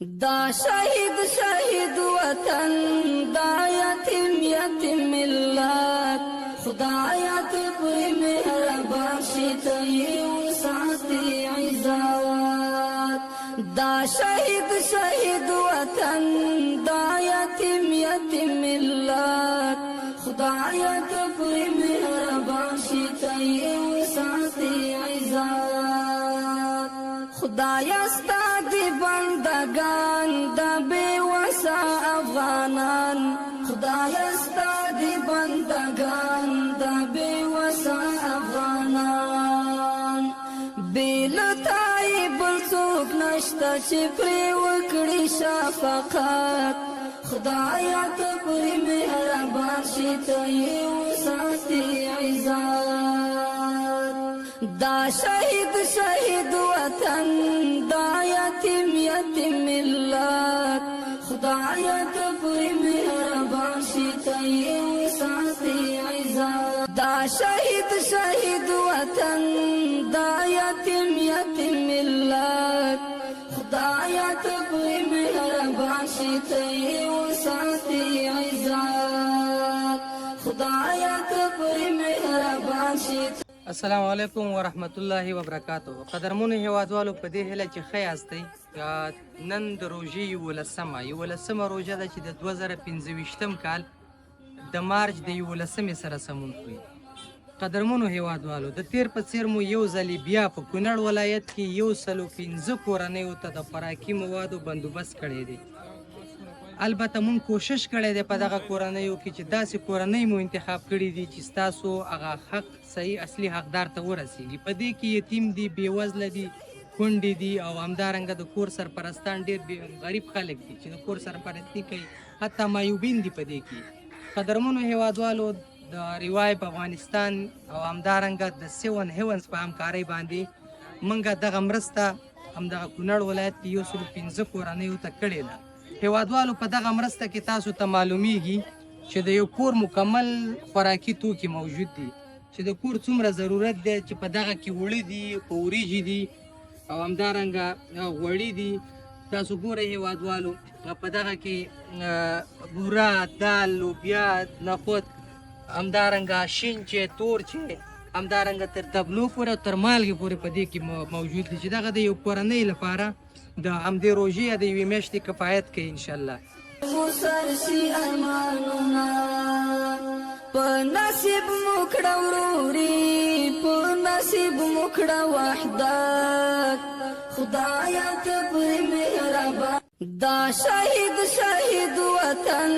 دا شهید شهید وطن دا یتیم یتیم ملت خدایا ته پر مهربان شي ته یو ساتي عزت دا شهید شهید وطن دا یتیم یتیم ملت خدایا ته پر مهربان شي ته یو ساتي عزت خدایا ستاد بندگان دا بے وسا افغانان خدایا ستاد بندگان دا بے وسا افغانان بیلتای بل څوک نشته چې پرې وکړي شفقت خدایا ته پرې مهربان شي ته یې وساتي عزت دا شهید شهید وطن دا یتیم یتیم ملت خدایا ته پرې مهربان شي ته یې وساتي عزت دا شهید شهید وطن دا یتیم یتیم ملت خدایا ته پرې مهربان شي ته یې وساتي عزت خدایا ته پرې مهربان شي. السلام علیکم ورحمت الله وبرکاتہ. قدرمنو هیوادوالو په دې هیله چې ښه یاستئ. نن د روژې یولسمه روژه ده چې د 2025 کال د مارچ د 11 سره سمون خوري. قدرمنو هیوادوالو د تیر په څیر مو یو ځلې بیا په کونړ ولایت کې 115 کورنیو ته د خوراکي موادو بندوبست کړی دی. البته مونږ کوشش کړی دی په دغه کورنیو کې چې داسې کورنۍ مو انتخاب کړي دي چې ستاسو هغه حق صحیح اصلي حقدار ته ورسیږي. په دې کې یتیم دي، بېوزله دي، کونډې دي او همدارنګه د کور سرپرستان ډېر غریب خلک دي چې د کور سرپرستي کوي، حتی معیوبین دي په دې کې. قدرمنو هیوادوالو د ریوایب افغانستان او همدارنګه د 7 هیونز په همکارۍ باندې موږ دغه مرسته همدغه کونړ ولایت کې 115 کورنیو ته کړې ده. هیوادوالو په دغه مرسته کې تاسو ته معلومیږي چې د یو کور مکمل خوراکي توکي موجود دي چې د کور څومره ضرورت دی چې په دغه کې وړه دي، وریجې دي او همدارنګه غوړي دي. تاسو ګورئ هیوادوالو په دغه کې بوره، دال، لوبیا، نخود، همدارنګه شین چې تور چې همدارنګه تر تبلو پورې تر مالګې پورې په دې کې موجود دي چې دغه د یو کورنۍ لپاره د همدې روژې د یوې میاشتې کفایت کوي انشاءالله. مسرسي ارمانونه په نصیب مکړه وروري په نصیب مکړه وحدت خدایا ته پرې مهربان دا شهید شهید وطن.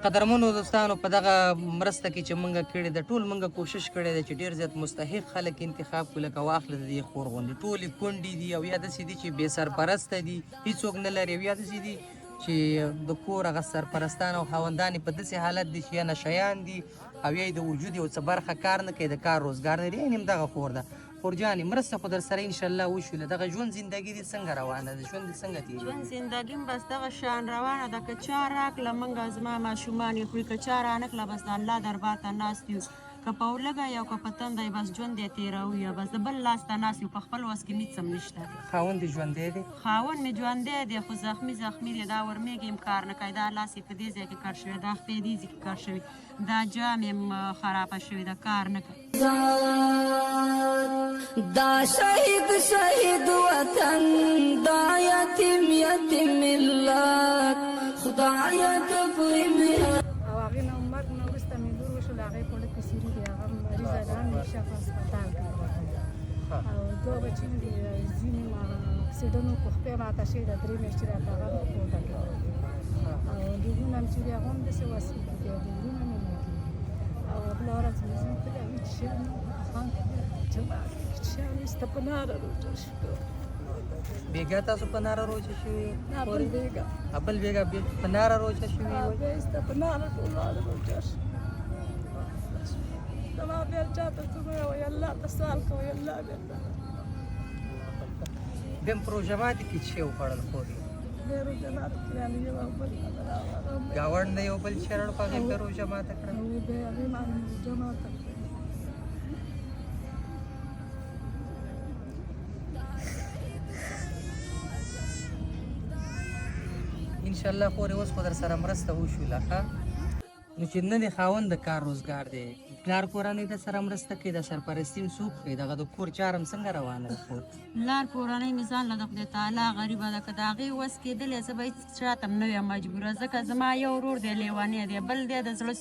قدرمنو دوستانو په دغه مرسته کې چې مونږ کړې ده ټول مونږ کوشش کړې ده چې ډېر زیات مستحق خلک انتخاب کړو لکه واخله د دې خور غوندې ټولې کونډې دي او یا داسې دي چې بې سرپرسته دي هیڅوک نه لري او یا داسې دي چې د کور هغه سرپرستان او خاوندان په داسې حالت دي چې یا نشیان دي او یا د وجود یو څه برخه کار نه کوي، د کار روزګار نه لري. یعنې همدغه خور ده. خورجانې مرسته خو در سره انشاءالله وشوله. دغه ژوند زندګي دې څنګه روانه ده؟ ژوند دې څنګه تېرېږي؟ ژوند زندګي م بس دغه شان روانه ده. که چا راکړله موږ زما ماشومان یې خوري، که چا رانکړله بس د الله دربار ته ناست یو، که په ولږه یو که په تنده یې بس ژوند یې تېروو یا بس د بل لاس ته ناست یو. په خپل وس کې هېڅ هم نشته دی. خاوند دې ژوندی دی؟ خاوند مې ژوندی دی خو زخمي دی. دا ورمېږې هم کار نه کوي، دا لاس یې په دې ځای کې کار شوی، دا خپې دې ځای کې کار شوی، دا جام یې خرابه شوې ده، کار نه کوي. دا شهید شهید وطن دا یتیم یتیم ملت خدایا ته پرې مهربان. او هغې نه مرګ نه وروسته مې لور وشول، هغې په وړه کې سیري دي، هغه مریضه ده، همیشه په هسپتال کې او 2 بچي دي، ځینې اکسیډنټ وکړو، خپې ماته شوې ده، 3 میاشتې راته هغه په کوټه کې او ډېرونه هم چې دي هغه هم داسې وصل کېږي او ډېرونه مې لګي او بله ورځ مې زموږ په دغه شیان خان جماعت کې شیان ایسته په ناره روژه شو. بیګا تاسو په ناره روژه شوي؟ بل بیګا بل بیګا په ناره روژه شوي؟ بیا ایسته په ناره ټولاړه روژه شو. زما بیا چاته څه نه وایي، الله ته سوال کوئ، الله بیا بیا هم په روژه ماتي کې څه وخوړل خورې؟ بیا روژه ماته کې یعنې یو او بل ګاونډ نه یو بل چرړ په هغې بیا روژه ماته کړه؟ بیا هغې باندې روژه ماته کړه. انشاءالله خورې اوس خو در سره مرسته وشوله ښه نو چې نه د خاوند د کار روزګار دی پلار کورنۍ د سره مرسته کوي د سرپرستي هم څوک کوي دغه د کور چارم څنګه روانه ده خور لار کورنۍ مې ځان له د خدای تعالی غریبه ده که د هغې وس کېدلی زه به هېڅ چاته هم نه یم مجبوره ځکه زما یو ورور دی لیونی دی بل دی د زړه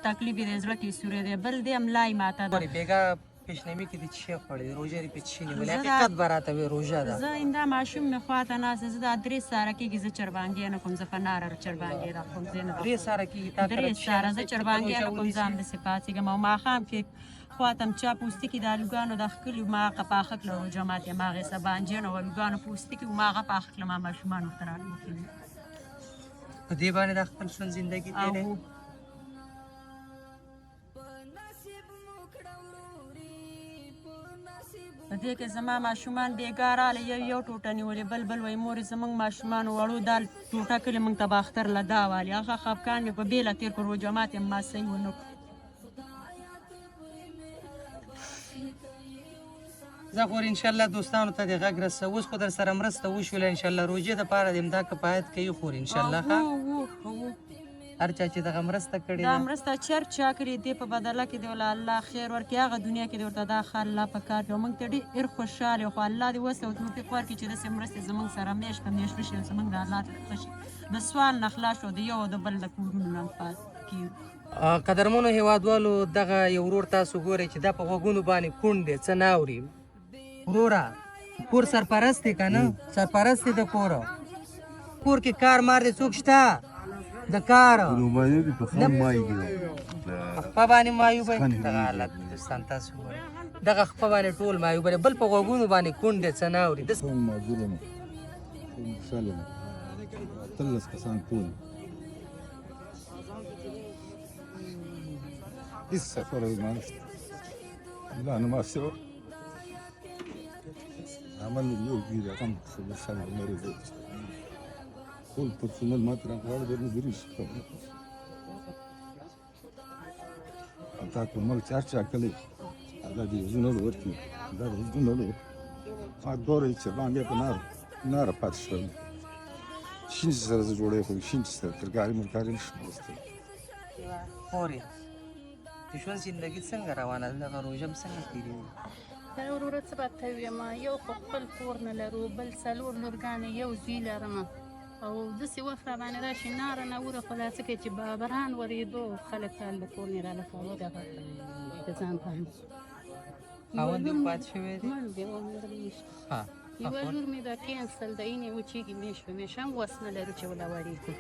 تکلیف یې دی زړه ټیسوری دی بل دی ملای ماته ده بېګا پیشنمي کې د څه شی خوړې روژه دې پې څه نیولې حقیقت به راته وایې روژه ده زه ایندا ماشوم مې خواته ناست زه دا 3 ساره کېږي زه چربانګې نه کوم زه په ناره چربانګې را کوم زه نه 3 ساره کېږي تا 3 ساره زه چربانګې نه کوم ځان داسې پاڅېږم او ماښام کې خواتم چا پوستکي د الوګانو د ښکلي ما هغه پاخه کړه روژه ماتې ما هغې سبانجین او الوګانو پوستکي ما هغه پاخه کړه ما ماشومان ورته راوښلي په دې باندې د خپل ژوند زندګي تېرې په دې کې زما ماشومان بېګا راله یو ټوټه نیولې بل وایي مورې زموږ ماشومانو وړو دا ټوټه کلي موږ ته به اختر له دا والي هغه خفګان مې په بېله تېر کړ روژه ماتې ما صحیح ونه کړو زه خو انشاءالله دوستانو ته د غږ رسه اوس خو در سره مرسته وشوله انشاءالله روژې دپاره د امدا کفایت کوي خور انشاءالله ښه هر چا چې دغه مرسته کړې دا مرسته چر چا کړې دې په بدله کې دې ولا الله خیر ورکړي هغه دنیا کې دې ورته دا ښه الله په کار کړي او موږ ته ډېر خوشحاله یو خو الله دې وس او توفیق ورکړي چې داسې مرستې زموږ سره میاشت په میاشت وشي او زموږ د الله څخه شي د سوال نه خلاص شو د یو او د بل د کورونو نه پاس کېږو قدرمنو هیوادوالو دغه یو ورور تاسو ګورئ چې دا په غوږونو باندې کوڼ دی څه نه اوري وروره کور سرپرست دی که نه سرپرست دی د کور کور کې کار مار دی څوک شته د کار په خپه باندې مایوبه دغه حالت دوستان تاسو ګورئ دغه خپه باندې ټول مایوبه دی بل په غوږونو باندې کوڼ دی څه نه اوري هیڅ سفر ما نشته لا انا ما اسوي عمل اليوم في رقم خلصان المريض كل بيرسونال ما ترى هذا ما بيريش انت كل مره تشارك كلي هذا دي زونو ورتي هذا زونو دور يتبان بيه نار پاتشو شين سره جوړه خو شين سره ترګاری مرګاری نشته خوري د ژوند زندګي څنګه روانه ده دغه روژه م څنګه تېرېږي دا وروره څه به ته ووایم یو خو خپل کور نه لرو بل 4 لورګانې یو زوی لرم او داسې وخت راباندې راشي ناره ناوره خو دا څه کوي چې باران ورېدو خلک رال د کور نه رالکولو دغه د ځان پام خاوند یې پاتې شوی دی مړ دی یوه لور مې دا کینسل ده اینې وچېږي میاشت په میاشت هم وس نه لرو چې ولاړېږو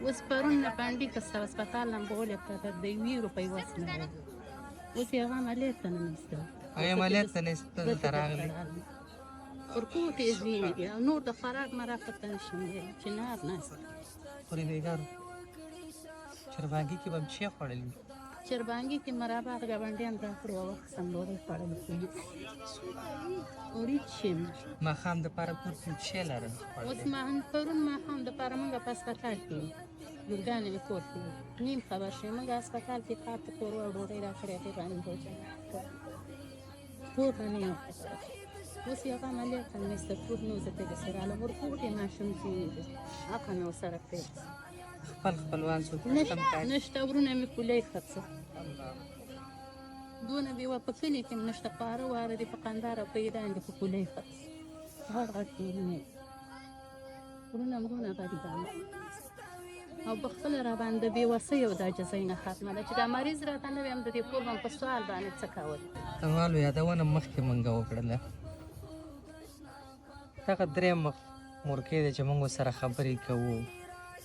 اوس پرون نه پنډي که هسپتال نه بغولې پرته د 2 روپۍ وس نه لرو اوس یې هغه عملیات ته نه نسته هغې عملیات ته نسته دلته راغلی پر کوټ یې زوینې دي او نور د خوراک مراقب ته نشم دی چې نار ناسته خورې بېګارو چربانګي کې به م څه خوړلي چربانګي کې مرابه ګاونډیان راکړو او وخت سم ډوډۍ خوړلې وریجې شم ماښام دپاره کور کې څه لرل اوس پرون ماښام دپاره موږ په هسپتال کې لورګانې مې کور کې نیم خبر شوې موږ هسپتال کې کار ته کور او ډوډۍ راکړې هغې باندې روژه کور ته نه یم اوس یې هغه عملیات هم نشته کور نه زه دغسې راغلم ورکوټ یې ماشوم ځینې دي هغه مې ورسره کړی خپلوان څوک نشته ورونه مې پولۍ خرڅه دونه بېوه په کلي کې هم نشته پاره واره دي په قندار او په ایران دي په پولۍ خرڅ غټ غټ کورونه ورونه مرونه غریبان او په خپله راباندې د بېوسۍ او د عاجزۍ نه ختمه ده چې دا مریض راته نه وي هم د دې کور به په سوال باندې څه کول تنوالو یادونه مخکې مونږ وکړله دغه درېیمه مورکۍ ده چې مونږ ورسره خبرې کوو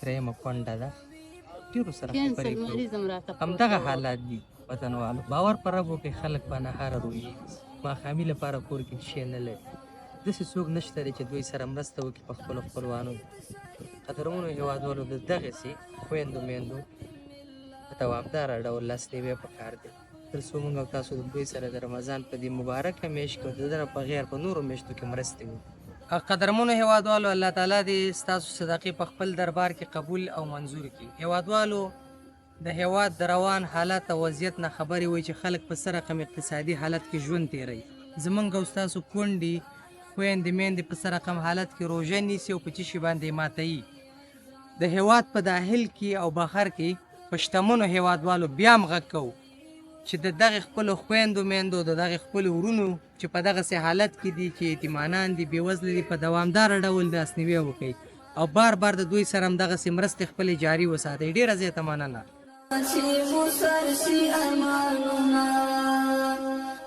درېیمه کونډه ده ډېرو سره خبرې کوو همدغه حالات دي وطنوالو باور په رب وکړئ خلک به نهاره روژې ماښامي لپاره کور کې شی نه لري داسې څوک نشته دی چې دوی سره مرسته وکړي په خپلو خپلوانو قدرمنو هېوادوالو د دغسې خویندو میندو په دوامداره ډول لاسنیوی پکار دی تر څو موږ او تاسو د دوی سره د رمضان په دې مبارکه میاشت کې د ده نه په غیر په نورو میاشتو کې مرستې وکړو قدرمنو هېوادوالو الله تعالی دې ستاسو صدقې په خپل دربار کې قبول او منظور کړي هېوادوالو د هېواد د روان حالت او وضعیت نه خبرې وایي چې خلک په څه رقم اقتصادي حالت کې ژوند تېروي زموږ او ستاسو کونډې خویندې میندې په څه رقم حالت کې روژه نیسي او په څه شي باندې ماتوي د هیواد په داخل کې او بهر کې په شتمنو هیوادوالو بیا هم غږ کوو چې د دغې خپلو خویندو میندو د دغې خپلو ورونو چې په دغسې حالت کې دي چې یتیمانان دي بېوزله دي په دوامداره ډول لاسنیوی وکړي او بار بار د دوی سره هم دغسې مرستې خپلې جاري وساتئ. ډېره زیاته مننه. چې مو سر شي ارمانونه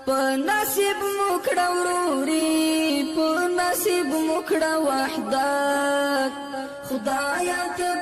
په نصیب مو کړه وروري په نصیب مو کړه وحدت خدایه ته